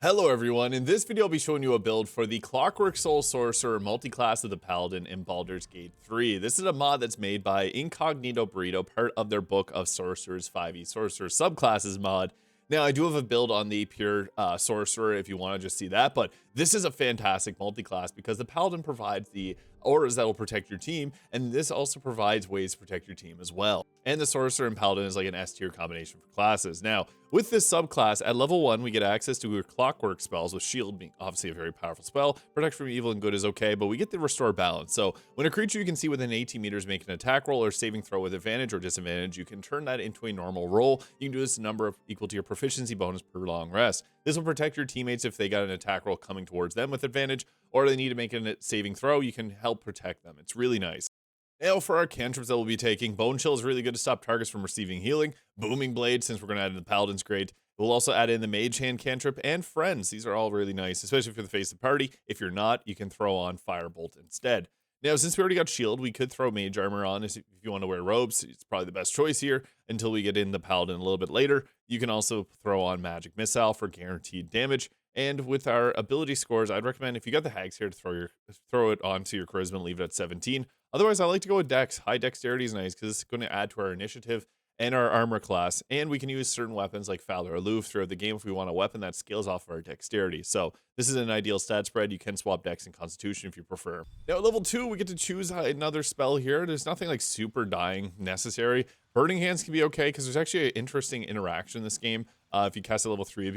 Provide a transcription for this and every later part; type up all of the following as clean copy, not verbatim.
Hello everyone, in this video I'll be showing you a build for the Clockwork Soul Sorcerer multi-class of the Paladin in Baldur's Gate 3. This is a mod that's made by IncogneatoBurrito, part of their book of Sorcerers 5e Sorcerer subclasses mod. Now I do have a build on the pure Sorcerer if you want to just see that, but this is a fantastic multi-class because the Paladin provides the auras that will protect your team, and this also provides ways to protect your team as well. And the Sorcerer and Paladin is like an S tier combination for classes. Now, with this subclass, at level 1, we get access to your Clockwork spells, with Shield being obviously a very powerful spell. Protect from evil and good is okay, but we get the Restore Balance. So when a creature you can see within 18 meters make an attack roll or saving throw with advantage or disadvantage, you can turn that into a normal roll. You can do this number of equal to your proficiency bonus per long rest. This will protect your teammates if they got an attack roll coming towards them with advantage, or they need to make a saving throw. You can help protect them. It's really nice. Now for our cantrips that we'll be taking, Bone Chill is really good to stop targets from receiving healing. Booming Blade, since we're going to add in the Paladin's great. We'll also add in the Mage Hand cantrip and Friends. These are all really nice, especially if you're the face of the party. If you're not, you can throw on Firebolt instead. Now, since we already got Shield, we could throw Mage Armor on if you want to wear robes. It's probably the best choice here until we get in the Paladin a little bit later. You can also throw on Magic Missile for guaranteed damage. And with our ability scores, I'd recommend if you got the Hags here to throw it onto your Charisma and leave it at 17. Otherwise, I like to go with Dex. High Dexterity is nice because it's going to add to our initiative and our armor class. And we can use certain weapons like Foul or Aloof throughout the game if we want a weapon that scales off of our Dexterity. So this is an ideal stat spread. You can swap Dex and Constitution if you prefer. Now at level 2, we get to choose another spell here. There's nothing like super dying necessary. Burning Hands can be okay because there's actually an interesting interaction in this game. If you cast at level 3,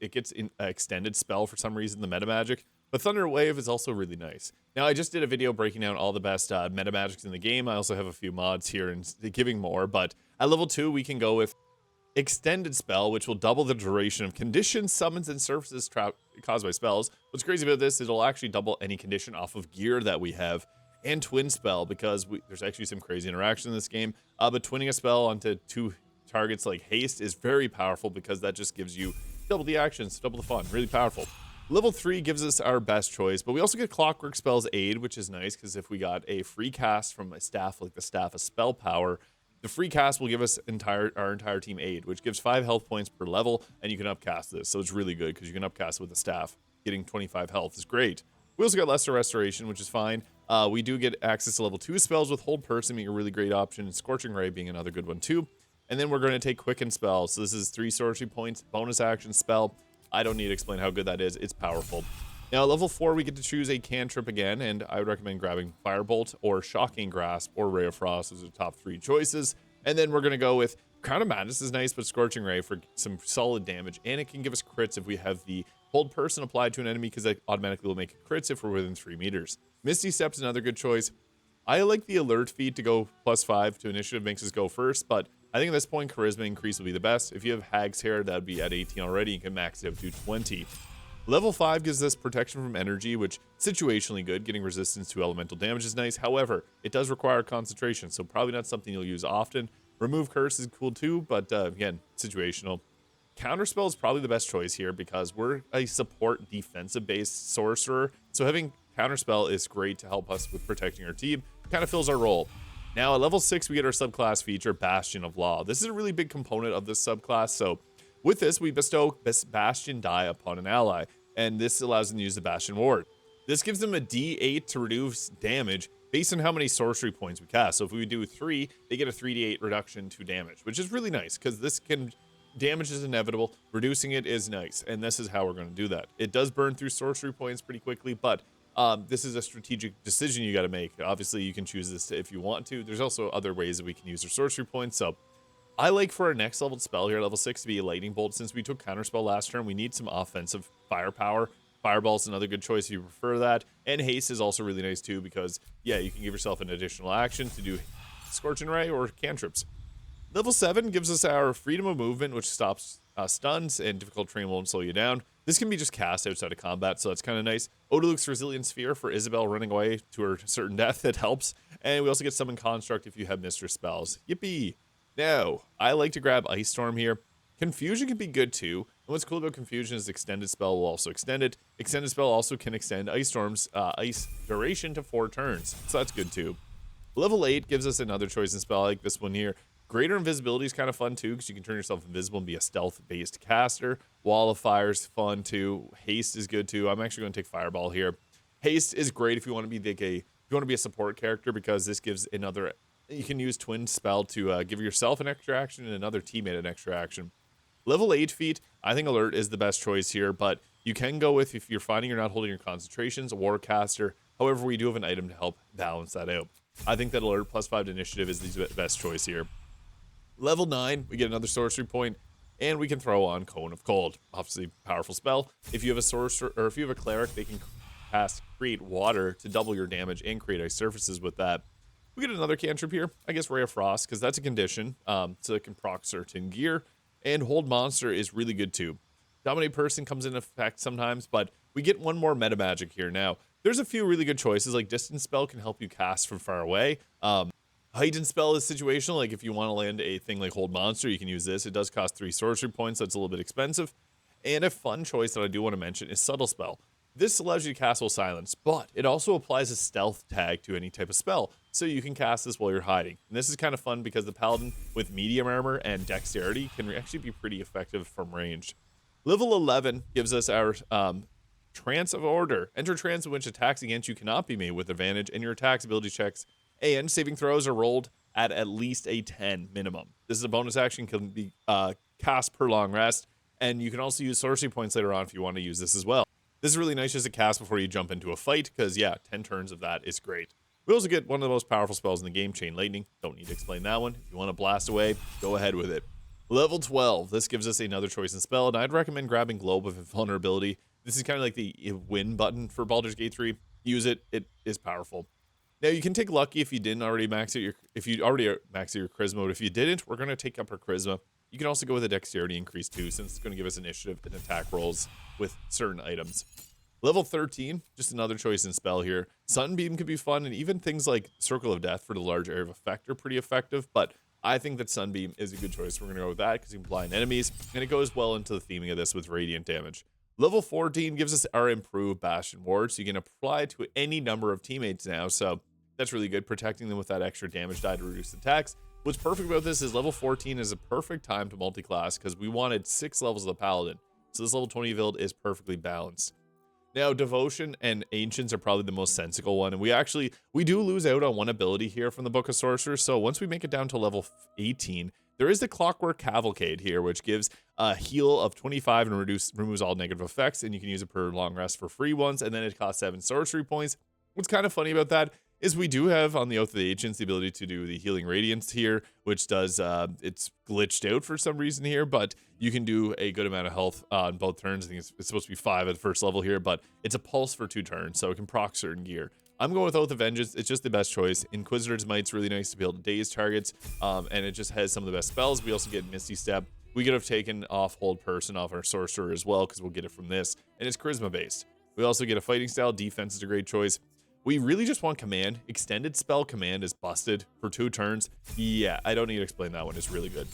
it gets an extended spell for some reason, the Metamagic. But Thunder Wave is also really nice. Now, I just did a video breaking down all the best Metamagics in the game. I also have a few mods here and giving more. But at level 2, we can go with Extended Spell, which will double the duration of conditions, summons, and surfaces caused by spells. What's crazy about this is it'll actually double any condition off of gear that we have. And Twin Spell, because there's actually some crazy interaction in this game. But twinning a spell onto 2 targets like Haste is very powerful because that just gives you double the actions, double the fun. Really powerful. Level 3 gives us our best choice, but we also get Clockwork Spells Aid, which is nice because if we got a free cast from a staff like the Staff of Spell Power, the free cast will give us our entire team aid, which gives 5 health points per level, and you can upcast this. So it's really good because you can upcast with the staff. Getting 25 health is great. We also got Lesser Restoration, which is fine. We do get access to level 2 spells, with Hold Person being a really great option, and Scorching Ray being another good one too. And then we're going to take Quicken Spell. So this is 3 sorcery points, bonus action spell. I don't need to explain how good that is. It's powerful. Now, at level 4, we get to choose a cantrip again, and I would recommend grabbing Firebolt or Shocking Grasp or Ray of Frost as the top 3 choices. And then we're going to go with Crown of Madness is nice, but Scorching Ray for some solid damage, and it can give us crits if we have the Hold Person applied to an enemy because that automatically will make crits if we're within 3 meters. Misty Step is another good choice. I like the Alert feat to go +5 to initiative, makes us go first, but I think at this point, Charisma increase will be the best. If you have Hag's Hair, that would be at 18 already. You can max it up to 20. Level 5 gives us protection from energy, which situationally good. Getting resistance to elemental damage is nice. However, it does require concentration, so probably not something you'll use often. Remove Curse is cool too, but again, situational. Counterspell is probably the best choice here because we're a support defensive-based sorcerer, so having Counterspell is great to help us with protecting our team. Kind of fills our role. Now, at level 6, we get our subclass feature, Bastion of Law. This is a really big component of this subclass, so with this, we bestow Bastion die upon an ally, and this allows them to use the Bastion Ward. This gives them a D8 to reduce damage based on how many sorcery points we cast. So if we do 3, they get a 3d8 reduction to damage, which is really nice, because damage is inevitable, reducing it is nice, and this is how we're going to do that. It does burn through sorcery points pretty quickly, but this is a strategic decision you got to make. Obviously, you can choose this if you want to. There's also other ways that we can use our sorcery points. So I like for our next level spell here, level 6, to be a Lightning Bolt. Since we took Counterspell last turn, we need some offensive firepower. Fireball's another good choice if you prefer that. And Haste is also really nice too because, yeah, you can give yourself an additional action to do Scorching Ray or cantrips. Level 7 gives us our Freedom of Movement, which stops stuns, and difficult terrain won't slow you down. This can be just cast outside of combat, so that's kind of nice. Odaluk's Resilient Sphere for Isabel running away to her certain death, that helps. And we also get Summon Construct if you have Mistress spells. Yippee! Now, I like to grab Ice Storm here. Confusion can be good too. And what's cool about Confusion is Extended Spell will also extend it. Extended Spell also can extend Ice Storm's ice duration to 4 turns, so that's good too. Level 8 gives us another choice in spell. I like this one here. Greater invisibility is kind of fun too, because you can turn yourself invisible and be a stealth-based caster. Wall of Fire's fun too. Haste is good too. I'm actually going to take Fireball here. Haste is great if you want to be a support character, because this gives another. You can use Twin Spell to give yourself an extra action and another teammate an extra action. Level 8 feat, I think Alert is the best choice here, but you can go with, if you're finding you're not holding your concentrations, Warcaster. However, we do have an item to help balance that out. I think that Alert +5 to Initiative is the best choice here. Level 9, we get another sorcery point, and we can throw on Cone of Cold. Obviously, powerful spell. If you have a sorcerer, or if you have a cleric, they can cast Create Water to double your damage and create ice surfaces with that. We get another cantrip here, I guess Ray of Frost, because that's a condition, so it can proc certain gear. And Hold Monster is really good too. Dominate Person comes into effect sometimes, but we get one more Metamagic here. Now, there's a few really good choices, like Distance Spell can help you cast from far away. Heightened Spell is situational, like if you want to land a thing like Hold Monster, you can use this. It does cost 3 sorcery points, so it's a little bit expensive. And a fun choice that I do want to mention is Subtle Spell. This allows you to cast while silenced, but it also applies a stealth tag to any type of spell, so you can cast this while you're hiding. And this is kind of fun because the Paladin with medium armor and dexterity can actually be pretty effective from range. Level 11 gives us our Trance of Order. Enter trance in which attacks against you cannot be made with advantage, and your attacks, ability checks, and saving throws are rolled at least a 10 minimum. This is a bonus action, can be cast per long rest, and you can also use sorcery points later on if you want to use this as well. This is really nice just to cast before you jump into a fight, because, yeah, 10 turns of that is great. We also get one of the most powerful spells in the game, Chain Lightning. Don't need to explain that one. If you want to blast away, go ahead with it. Level 12. This gives us another choice in spell, and I'd recommend grabbing Globe of Invulnerability. This is kind of like the win button for Baldur's Gate 3. Use it. It is powerful. Now, you can take Lucky if you didn't already max out your Charisma, but if you didn't, we're going to take up our Charisma. You can also go with a Dexterity increase too, since it's going to give us initiative and attack rolls with certain items. Level 13, just another choice in spell here. Sunbeam could be fun, and even things like Circle of Death for the large area of effect are pretty effective, but I think that Sunbeam is a good choice. We're going to go with that because you can blind enemies, and it goes well into the theming of this with Radiant damage. Level 14 gives us our improved Bastion Ward, so you can apply it to any number of teammates now, so that's really good, protecting them with that extra damage die to reduce attacks. What's perfect about this is level 14 is a perfect time to multi-class because we wanted 6 levels of the Paladin, so this level 20 build is perfectly balanced. Now, Devotion and Ancients are probably the most sensical one, and we do lose out on one ability here from the Book of Sorcerers, so once we make it down to level 18, there is the Clockwork Cavalcade here, which gives a heal of 25 and removes all negative effects, and you can use it per long rest for free ones, and then it costs 7 sorcery points. What's kind of funny about that is we do have on the Oath of the Ancients the ability to do the Healing Radiance here, which does, it's glitched out for some reason here, but you can do a good amount of health on both turns. I think it's supposed to be 5 at the first level here, but it's a pulse for 2 turns, so it can proc certain gear. I'm going with Oath of Vengeance. It's just the best choice. Inquisitor's Might's really nice to be able to daze targets, and it just has some of the best spells. We also get Misty Step. We could have taken off Hold Person off our Sorcerer as well, because we'll get it from this, and it's Charisma based. We also get a Fighting Style. Defense is a great choice. We really just want Command. Extended Spell Command is busted for 2 turns. Yeah, I don't need to explain that one. It's really good.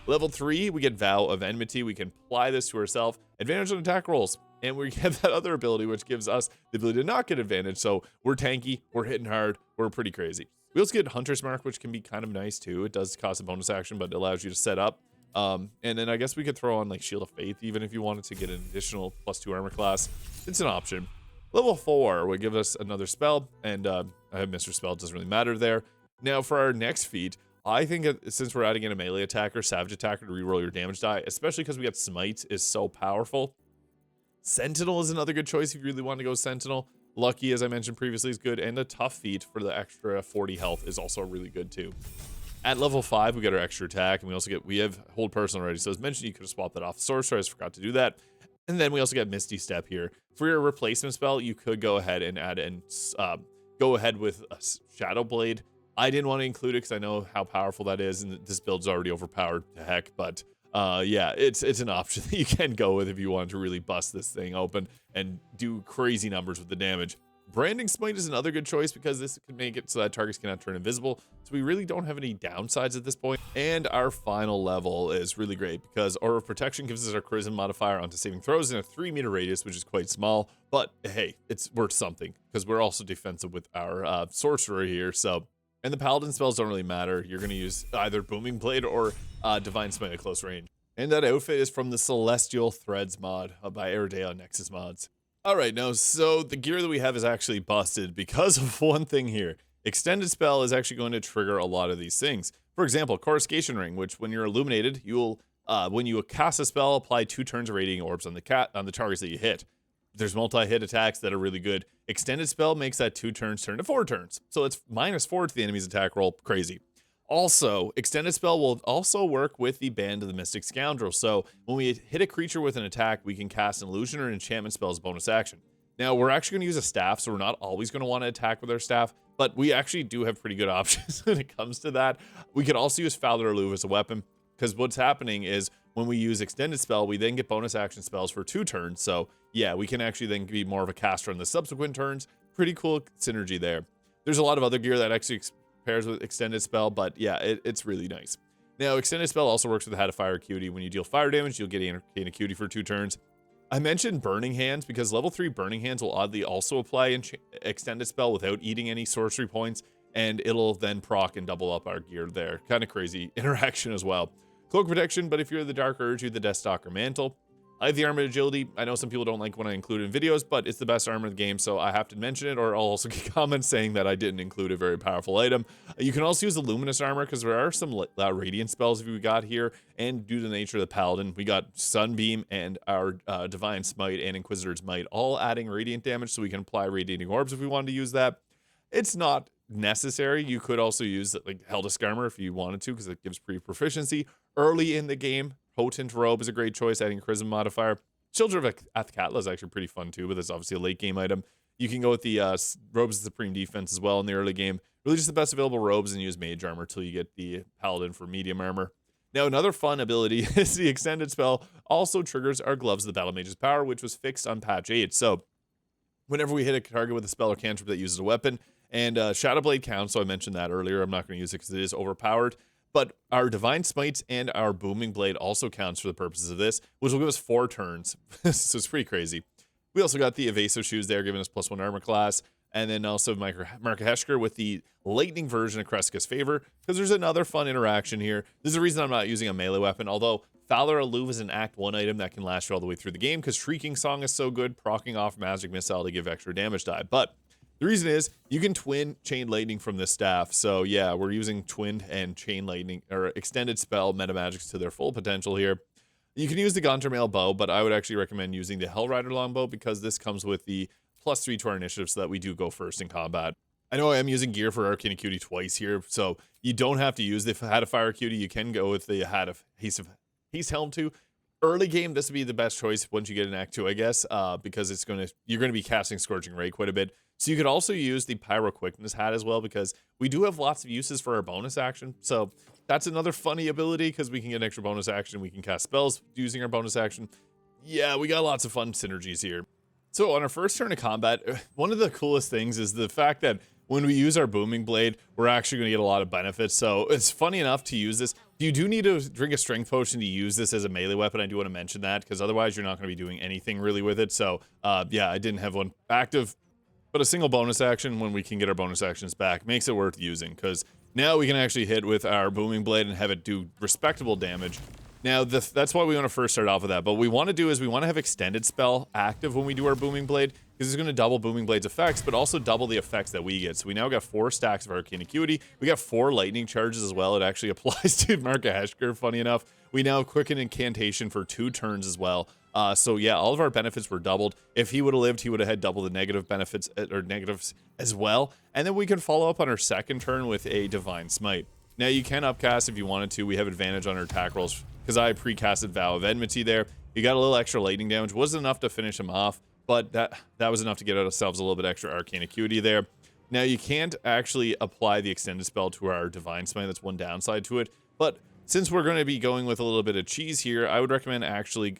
Level 3, we get Vow of Enmity. We can apply this to ourselves. Advantage on attack rolls. And we get that other ability, which gives us the ability to not get advantage. So we're tanky, we're hitting hard, we're pretty crazy. We also get Hunter's Mark, which can be kind of nice too. It does cost a bonus action, but it allows you to set up. And then I guess we could throw on like Shield of Faith, even if you wanted to get an additional +2 armor class. It's an option. Level 4 would give us another spell, and I have Mr. Spell, it doesn't really matter there. Now for our next feat, I think since we're adding in a melee attacker, Savage Attacker to reroll your damage die, especially because we got Smite is so powerful. Sentinel is another good choice if you really want to go Sentinel. Lucky, as I mentioned previously, is good, and a Tough Feat for the extra 40 health is also really good too. At level 5, we get our extra attack, and we have Hold Person already, so as mentioned, you could have swapped that off Sorcerer. I just forgot to do that. And then we also get Misty Step here. For your replacement spell, you could go ahead and add in, go ahead with a Shadow Blade. I didn't want to include it because I know how powerful that is, and this build's already overpowered to heck. But yeah, it's an option that you can go with if you want to really bust this thing open and do crazy numbers with the damage. Branding Smite is another good choice because this could make it so that targets cannot turn invisible. So we really don't have any downsides at this point. And our final level is really great because Aura of Protection gives us our Charisma modifier onto saving throws in a 3-meter radius, which is quite small. But hey, it's worth something because we're also defensive with our Sorcerer here. So And the Paladin spells don't really matter. You're going to use either Booming Blade or Divine Smite at close range. And that outfit is from the Celestial Threads mod by Airedale Nexus Mods. Alright, now, so the gear that we have is actually busted because of one thing here. Extended Spell is actually going to trigger a lot of these things. For example, Coruscation Ring, which when you're illuminated, you'll, when you cast a spell, apply 2 turns of Radiating Orbs on the targets that you hit. There's multi-hit attacks that are really good. Extended Spell makes that 2 turns turn to 4 turns. So it's -4 to the enemy's attack roll. Crazy. Also, Extended Spell will also work with the Band of the Mystic Scoundrel. So when we hit a creature with an attack, we can cast an illusion or an enchantment spell as bonus action. Now, we're actually going to use a staff, so we're not always going to want to attack with our staff, but we actually do have pretty good options when it comes to that. We could also use Baldur as a weapon, because what's happening is when we use Extended Spell, we then get bonus action spells for 2 turns. So yeah, we can actually then be more of a caster on the subsequent turns. Pretty cool synergy there. There's a lot of other gear that actually pairs with Extended Spell, but yeah, it's really nice. Now, Extended Spell also works with the Hat of Fire Acuity. When you deal fire damage, you'll get Arcane Acuity for 2 turns. I mentioned Burning Hands because level 3 Burning Hands will oddly also apply Extended Spell without eating any sorcery points, and it'll then proc and double up our gear there. Kind of crazy interaction as well. Cloak Protection, but if you're the Dark Urge, you're the Deathstalker Mantle. I have the Armored Agility. I know some people don't like when I include it in videos, but it's the best armor in the game, so I have to mention it, or I'll also get comments saying that I didn't include a very powerful item. You can also use the Luminous Armor, because there are some Radiant spells we got here, and due to the nature of the Paladin, we got Sunbeam and our Divine Smite and Inquisitor's Might, all adding Radiant damage, so we can apply Radiating Orbs if we wanted to use that. It's not necessary. You could also use like Heldisk Armor if you wanted to, because it gives pre-proficiency early in the game. Potent Robe is a great choice, adding Charisma modifier. Children of Athkatla is actually pretty fun too, but it's obviously a late game item. You can go with the Robes of Supreme Defense as well in the early game. Really just the best available robes, and use Mage Armor till you get the Paladin for medium armor. Now, another fun ability is the Extended Spell also triggers our Gloves of the Battle Mage's Power, which was fixed on patch 8. So whenever we hit a target with a spell or cantrip that uses a weapon, and Shadow Blade counts, so I mentioned that earlier. I'm not going to use it because it is overpowered. But our Divine Smites and our Booming Blade also counts for the purposes of this, which will give us 4 turns. So it's pretty crazy. We also got the Evasive Shoes there, giving us +1 armor class. And then also Marka Heshker with the lightning version of Kreska's Favor, because there's another fun interaction here. There's a reason I'm not using a melee weapon, although Valor Alluve is an Act 1 item that can last you all the way through the game, because Shrieking Song is so good, proccing off Magic Missile to give extra damage die. But the reason is you can twin Chain Lightning from this staff. So yeah, we're using Twinned and Chain Lightning, or Extended Spell Metamagics to their full potential here. You can use the Guntermail Bow, but I would actually recommend using the Hellrider Longbow, because this comes with the +3 to our initiative so that we do go first in combat. I know I am using gear for Arcane Acuity twice here, so you don't have to use the Hat of Fire Acuity. You can go with the Hat of Haste Helm 2. Early game, this would be the best choice once you get an Act 2, I guess, because you're going to be casting Scorching Ray quite a bit. So you could also use the Pyro Quickness hat as well, because we do have lots of uses for our bonus action. So that's another funny ability, because we can get an extra bonus action. We can cast spells using our bonus action. Yeah, we got lots of fun synergies here. So on our first turn of combat, one of the coolest things is the fact that when we use our Booming Blade, we're actually going to get a lot of benefits. So it's funny enough to use this. You do need to drink a Strength Potion to use this as a melee weapon. I do want to mention that, because otherwise you're not going to be doing anything really with it. So yeah, I didn't have one active. But a single bonus action, when we can get our bonus actions back, makes it worth using, because now we can actually hit with our Booming Blade and have it do respectable damage. Now, that's why we want to first start off with that. But what we want to do is we want to have Extended Spell active when we do our Booming Blade, because it's going to double Booming Blade's effects, but also double the effects that we get. So we now got 4 stacks of Arcane Acuity. We got 4 lightning charges as well. It actually applies to Marka Heshker, funny enough. We now quicken Incantation for 2 turns as well. So yeah, all of our benefits were doubled. If he would have lived, he would have had double the negative benefits, or negatives as well. And then we can follow up on our second turn with a Divine Smite. Now you can upcast if you wanted to. We have advantage on our attack rolls, because I pre-casted Vow of Enmity there. You got a little extra lightning damage. Wasn't enough to finish him off, but that was enough to get ourselves a little bit extra Arcane Acuity there. Now you can't actually apply the Extended Spell to our Divine Smite. That's one downside to it. But since we're going to be going with a little bit of cheese here, I would recommend actually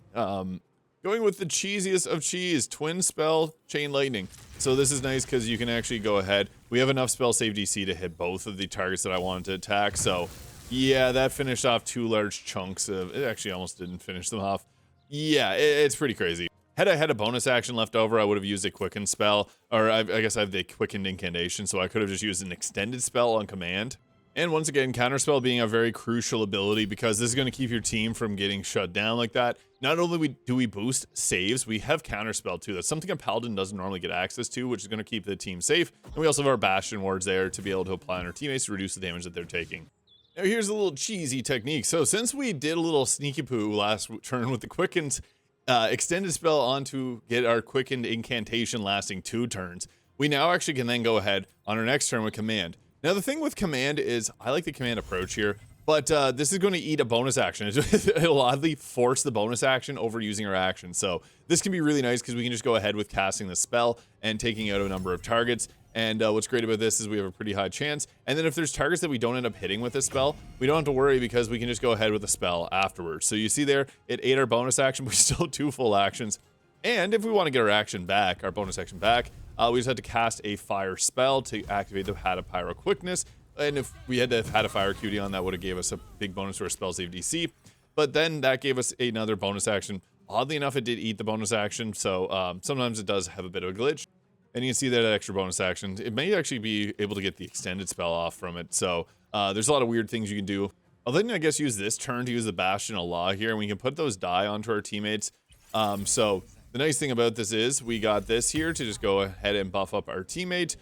going with the cheesiest of cheese, Twin Spell Chain Lightning. So this is nice because you can actually go ahead. We have enough spell save DC to hit both of the targets that I wanted to attack. So yeah, that finished off 2 large chunks of, it actually almost didn't finish them off. Yeah, it's pretty crazy. Had I had a bonus action left over, I would have used a quicken spell, or I guess I have the quickened incantation, so I could have just used an extended spell on command. And once again, counterspell being a very crucial ability because this is going to keep your team from getting shut down like that. Not only do we boost saves, we have counterspell too. That's something a paladin doesn't normally get access to, which is going to keep the team safe. And we also have our bastion wards there to be able to apply on our teammates to reduce the damage that they're taking. Now here's a little cheesy technique. So since we did a little sneaky poo last turn with the quickened extended spell on to get our quickened incantation lasting 2 turns, we now actually can then go ahead on our next turn with command. Now the thing with command is, I like the command approach here, but this is going to eat a bonus action. It'll oddly force the bonus action over using our action. So this can be really nice because we can just go ahead with casting the spell and taking out a number of targets. And what's great about this is we have a pretty high chance. And then if there's targets that we don't end up hitting with this spell, we don't have to worry because we can just go ahead with the spell afterwards. So you see there, it ate our bonus action, but we still have 2 full actions. And if we want to get our action back, our bonus action back, we just had to cast a fire spell to activate the Hat of Pyro Quickness. And if we had to have had a fire QD on, that would have gave us a big bonus to our spell save DC. But then that gave us another bonus action. Oddly enough, it did eat the bonus action, so sometimes it does have a bit of a glitch. And you can see that extra bonus action. It may actually be able to get the extended spell off from it. So there's a lot of weird things you can do. I'll then, I guess, use this turn to use the Bastion of Law here. And we can put those die onto our teammates. So the nice thing about this is we got this here to just go ahead and buff up our teammate.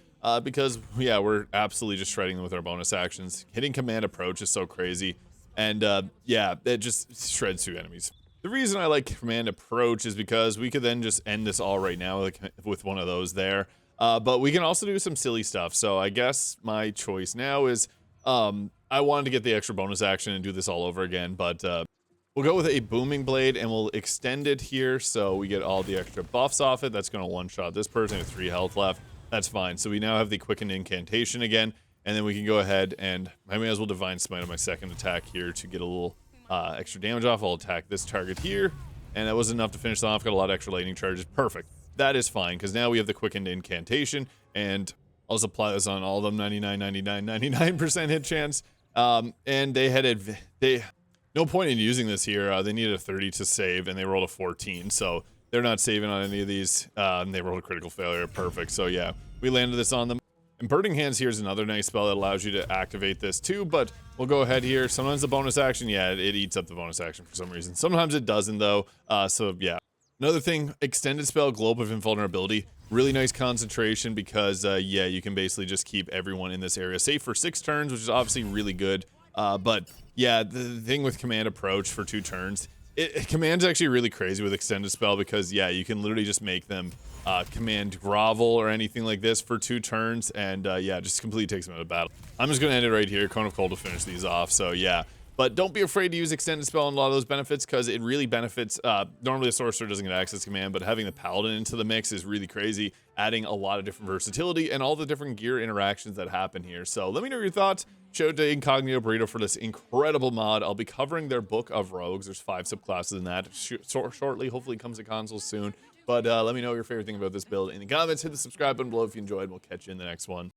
Because, yeah, we're absolutely just shredding them with our bonus actions. Hitting command approach is so crazy. And, yeah, it just shreds through enemies. The reason I like command approach is because we could then just end this all right now with one of those there. But we can also do some silly stuff. So I guess my choice now is I wanted to get the extra bonus action and do this all over again. But we'll go with a booming blade and we'll extend it here so we get all the extra buffs off it. That's going to one-shot this person with 3 health left. That's fine. So we now have the quickened incantation again. And then we can go ahead and I may as well Divine Smite on my second attack here to get a little extra damage off. I'll attack this target here. And that was enough to finish them off. Got a lot of extra lightning charges. Perfect. That is fine because now we have the quickened incantation. And I'll just apply this on all of them. 99% hit chance. And they had no point in using this here. They needed a 30 to save and they rolled a 14. So they're not saving on any of these. They rolled a critical failure. Perfect. So yeah, we landed this on them. And Burning Hands here is another nice spell that allows you to activate this too, but we'll go ahead here. Sometimes the bonus action, yeah, it eats up the bonus action for some reason. Sometimes it doesn't though, so yeah. Another thing, extended spell, Globe of Invulnerability. Really nice concentration because, yeah, you can basically just keep everyone in this area safe for 6 turns, which is obviously really good. But yeah, the thing with command approach for 2 turns, command's actually really crazy with extended spell because, yeah, you can literally just make them command grovel or anything like this for 2 turns, and yeah, just completely takes them out of battle. I'm just going to end it right here, Cone of Cold to finish these off, so yeah. But don't be afraid to use extended spell on a lot of those benefits because it really benefits, normally a sorcerer doesn't get access to command, but having the paladin into the mix is really crazy, adding a lot of different versatility and all the different gear interactions that happen here. So let me know your thoughts. Shout out to IncogneatoBurrito for this incredible mod. I'll be covering their book of rogues. There's 5 subclasses in that shortly. Hopefully it comes to consoles soon. But let me know your favorite thing about this build in the comments. Hit the subscribe button below if you enjoyed. We'll catch you in the next one.